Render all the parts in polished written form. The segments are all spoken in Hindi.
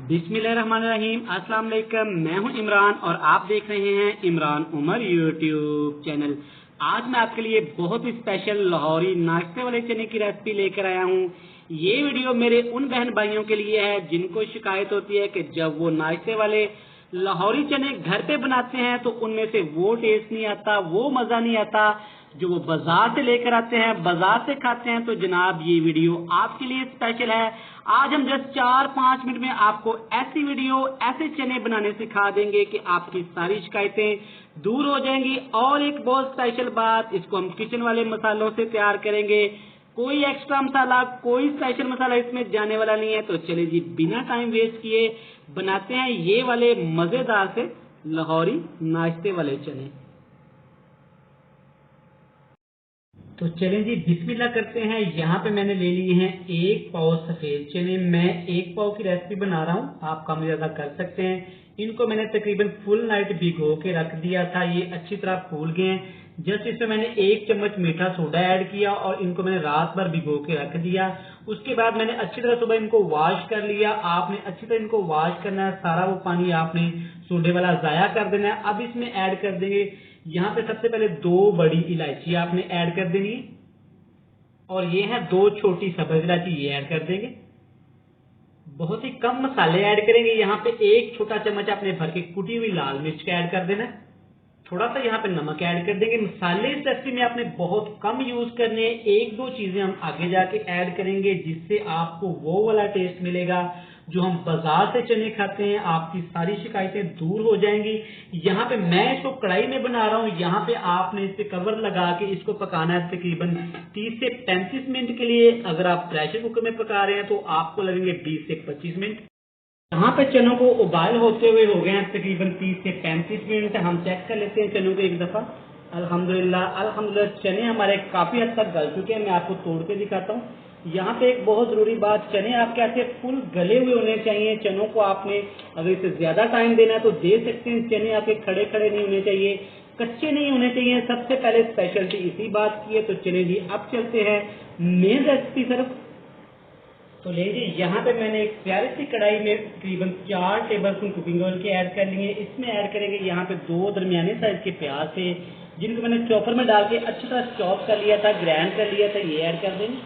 बिस्मिल्लाहिर्रहमानिर्रहीम। अस्सलाम वालेकुम। मैं हूं इमरान और आप देख रहे हैं इमरान उमर यूट्यूब चैनल। आज मैं आपके लिए बहुत ही स्पेशल लाहौरी नाश्ते वाले चने की रेसिपी लेकर आया हूं। ये वीडियो मेरे उन बहन भाइयों के लिए है जिनको शिकायत होती है कि जब वो नाश्ते वाले लाहौरी चने घर पे बनाते हैं तो उनमें से वो टेस्ट नहीं आता, वो मजा नहीं आता जो वो बाजार से लेकर आते हैं, बाजार से खाते हैं। तो जनाब ये वीडियो आपके लिए स्पेशल है। आज हम जस्ट 4-5 मिनट में आपको ऐसी वीडियो, ऐसे चने बनाने सिखा देंगे कि आपकी सारी शिकायतें दूर हो जाएंगी। और एक बहुत स्पेशल बात, इसको हम किचन वाले मसालों से तैयार करेंगे। कोई एक्स्ट्रा मसाला, कोई स्पेशल मसाला इसमें जाने वाला नहीं है। तो चलिए जी, बिना टाइम वेस्ट किए बनाते हैं ये वाले मजेदार से लाहौरी नाश्ते वाले चने। तो चलें जी, बिस्मिल्लाह करते हैं। यहाँ पे मैंने ले लिए हैं 1 पाव सफेद चने। मैं 1 पाव की रेसिपी बना रहा हूँ, आप कम ज्यादा कर सकते हैं। इनको मैंने तकरीबन फुल नाइट भिगो के रख दिया था। ये अच्छी तरह फूल गए हैं। जस्ट इसमें मैंने 1 चम्मच मीठा सोडा ऐड किया और इनको मैंने रात भर भिगो के रख दिया। उसके बाद मैंने अच्छी तरह सुबह इनको वॉश कर लिया। आपने अच्छी तरह इनको वॉश करना है, सारा वो पानी आपने सोडे वाला जाया कर देना है। अब इसमें ऐड कर देंगे, यहाँ पे सबसे पहले 2 बड़ी इलायची आपने ऐड कर देनी है और ये है 2 छोटी सब्ज इलायची, ये ऐड कर देंगे। बहुत ही कम मसाले ऐड करेंगे। यहाँ पे 1 छोटा चम्मच आपने भर के कुटी हुई लाल मिर्च का ऐड कर देना है। थोड़ा सा यहाँ पे नमक ऐड कर देंगे। मसाले इस रेसिपी में आपने बहुत कम यूज करने हैं। 1-2 चीजें हम आगे जाके ऐड करेंगे जिससे आपको वो वाला टेस्ट मिलेगा जो हम बाजार से चने खाते हैं। आपकी सारी शिकायतें दूर हो जाएंगी। यहाँ पे मैं इसको कढ़ाई में बना रहा हूँ। यहाँ पे आपने इस पे कवर लगा के इसको पकाना है तकरीबन 30 से 35 मिनट के लिए। अगर आप प्रेशर कुकर में पका रहे हैं तो आपको लगेंगे 20 से 25 मिनट। यहाँ पे चनों को उबाल होते हुए हो गए हैं तकरीबन 30 से 35 मिनट। हम चेक कर लेते हैं चनों को एक दफा। अल्हम्दुलिल्लाह चने हमारे काफी हद तक गल चुके हैं। मैं आपको तोड़ के दिखाता हूँ। यहाँ पे एक बहुत जरूरी बात, चने आपके ऐसे फुल गले हुए होने चाहिए। चनों को आपने अगर इसे ज्यादा टाइम देना है तो दे सकते हैं। चने आपके खड़े खड़े नहीं होने चाहिए, कच्चे नहीं होने चाहिए। सबसे पहले स्पेशलिटी इसी बात की है। तो चलिए जी, अब चलते हैं मेन रेसिपी तरफ। तो लीजिए, यहाँ पे मैंने एक प्यारी सी कढ़ाई में तकरीबन 4 टेबल स्पून कुकिंग ऑयल के ऐड कर लिए। इसमें ऐड करेंगे यहाँ पे 2 दरमियाने साइज के प्याज थे जिनको मैंने चॉपर में डाल के अच्छी तरह चॉप कर लिया था, ग्राइंड कर लिया था, ये ऐड कर देंगे।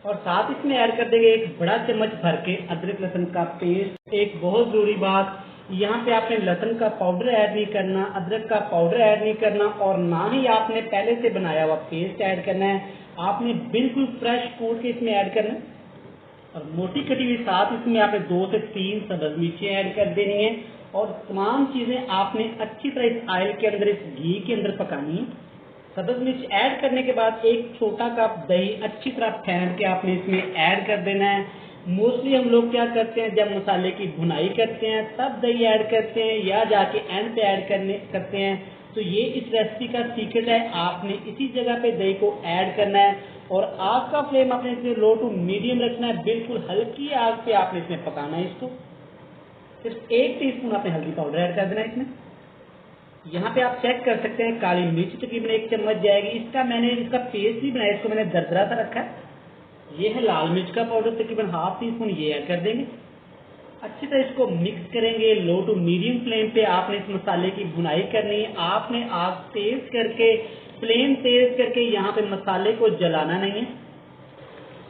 और साथ इसमें ऐड कर देंगे 1 बड़ा चम्मच भर के अदरक लहसुन का पेस्ट। एक बहुत जरूरी बात, यहाँ पे आपने लहसुन का पाउडर ऐड नहीं करना, अदरक का पाउडर ऐड नहीं करना और ना ही आपने पहले से बनाया हुआ पेस्ट ऐड करना है। आपने बिल्कुल फ्रेश कूट के इसमें ऐड करना है। और मोटी कटी हुई साथ इसमें आपने 2 से 3 सब्ज मिर्चें ऐड कर देनी है। और तमाम चीजें आपने अच्छी तरह इस ऑयल के अंदर, इस घी के अंदर पकानी है। सब्ज मिर्च ऐड करने के बाद 1 छोटा कप दही अच्छी तरह फेंट के आपने इसमें ऐड कर देना है। मोस्टली हम लोग क्या करते हैं, जब मसाले की भुनाई करते हैं तब दही ऐड करते हैं या जाके एंड पे ऐड करते हैं। तो ये इस रेसिपी का सीक्रेट है, आपने इसी जगह पे दही को ऐड करना है। और आग का फ्लेम आपने इसमें लो टू मीडियम रखना है। बिल्कुल हल्की आग पे आपने इसमें पकाना है इसको। सिर्फ 1 टीस्पून आपने हल्दी पाउडर ऐड कर देना है इसमें। यहाँ पे आप चेक कर सकते हैं काली मिर्च तकरीबन 1 चम्मच जाएगी। इसका पेस्ट नहीं बनाया, इसको मैंने दरदरा सा रखा है। ये है लाल मिर्च का पाउडर तकरीबन ½ टीस्पून, ये ऐड कर देंगे। अच्छी तरह इसको मिक्स करेंगे। लो टू मीडियम फ्लेम पे आपने इस मसाले की भुनाई करनी है। आपने आग तेज करके, फ्लेम तेज करके यहाँ पे मसाले को जलाना नहीं है।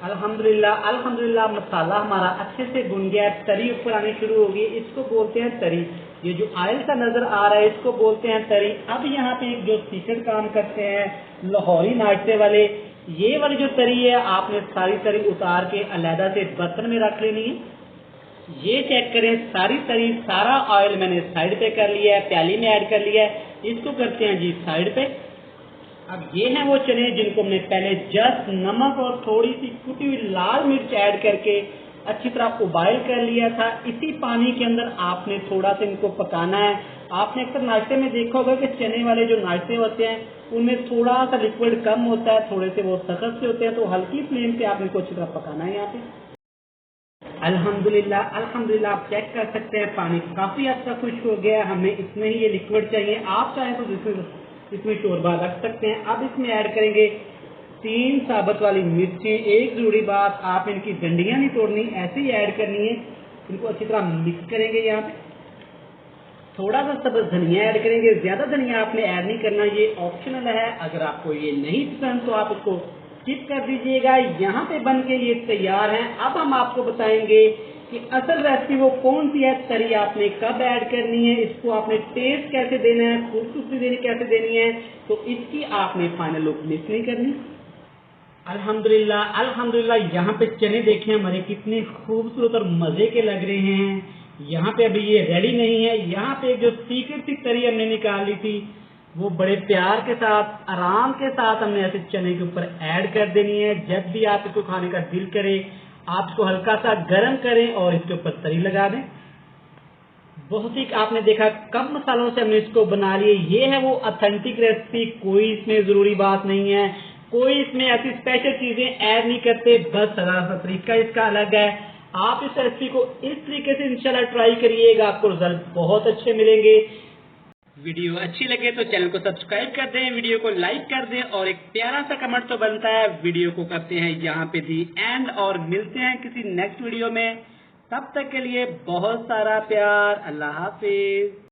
अल्हम्दुलिल्लाह मसाला हमारा अच्छे से भुन गया है, तरी ऊपर आनी शुरू होगी। इसको बोलते हैं तरी। ये जो ऑयल सा नजर आ रहा है इसको बोलते हैं तरी। अब यहाँ पे एक जो सीक्रेट काम करते हैं लाहौरी नाश्ते वाले, ये वाली जो तरी है आपने सारी तरी उतार के अलहदा से बर्तन में रख लेनी है। ये चेक करें, सारी तरी, सारा ऑयल मैंने साइड पे कर लिया है, प्याली में ऐड कर लिया है। इसको करते हैं जी साइड पे। अब ये हैं वो चने जिनको हमने पहले जस्ट नमक और थोड़ी सी कुटी हुई लाल मिर्च ऐड करके अच्छी तरह उबाइल कर लिया था। इसी पानी के अंदर आपने थोड़ा सा इनको पकाना है। आपने अक्सर नाश्ते में देखा होगा कि चने वाले जो नाश्ते होते हैं उनमें थोड़ा सा लिक्विड कम होता है, थोड़े से वो सख्त से होते हैं। तो हल्की फ्लेम पे आपने इनको अच्छी तरह पकाना है। यहाँ पे अल्हम्दुलिल्लाह आप चेक कर सकते हैं पानी काफी हद तक खुश्क हो गया। हमें इसमें ही ये लिक्विड चाहिए। आप चाहें तो इसमें शोरबा रख सकते हैं। अब इसमें ऐड करेंगे 3 साबुत वाली मिर्चें। एक जरूरी बात, आप इनकी डंडियां नहीं तोड़नी, ऐसे ही ऐड करनी है। इनको अच्छी तरह मिक्स करेंगे। यहाँ पे थोड़ा सा सब धनिया ऐड करेंगे, ज्यादा धनिया आपने ऐड नहीं करना, ये ऑप्शनल है। अगर आपको ये नहीं पसंद तो आप इसको स्किप कर दीजिएगा। यहाँ पे बन के ये तैयार है। अब हम आपको बताएंगे कि असल रेसिपी वो कौन सी है, तरी आपने कब ऐड करनी है, इसको आपने टेस्ट कैसे देना है, खूबसूरती देनी कैसे देनी है, तो इसकी आपने फाइनल लुक मिस नहीं करनी। अल्हम्दुलिल्लाह अल्हम्दुलिल्लाह, यहाँ पे चने देखें हमारे कितने खूबसूरत और मजे के लग रहे हैं। यहाँ पे अभी ये रेडी नहीं है। यहाँ पे जो सीक्रेट सी तरी हमने निकाल ली थी वो बड़े प्यार के साथ आराम के साथ हमने ऐसे चने के ऊपर ऐड कर देनी है। जब भी आप इसको खाने का दिल करे आप इसको हल्का सा गर्म करें और इसके ऊपर तरी लगा दें। बहुत ही आपने देखा कम मसालों से हमने इसको बना लिए। ये है वो ऑथेंटिक रेसिपी, कोई इसमें जरूरी बात नहीं है, कोई इसमें ऐसी स्पेशल चीजें ऐड नहीं करते, बस सारा सा तरीका इसका अलग है। आप इस रेसिपी को इस तरीके से इंशाल्लाह ट्राई करिएगा, आपको रिजल्ट बहुत अच्छे मिलेंगे। वीडियो अच्छी लगे तो चैनल को सब्सक्राइब कर दें, वीडियो को लाइक कर दें और एक प्यारा सा कमेंट तो बनता है। वीडियो को करते हैं यहाँ पे दी एंड और मिलते हैं किसी नेक्स्ट वीडियो में। तब तक के लिए बहुत सारा प्यार। अल्लाह हाफिज।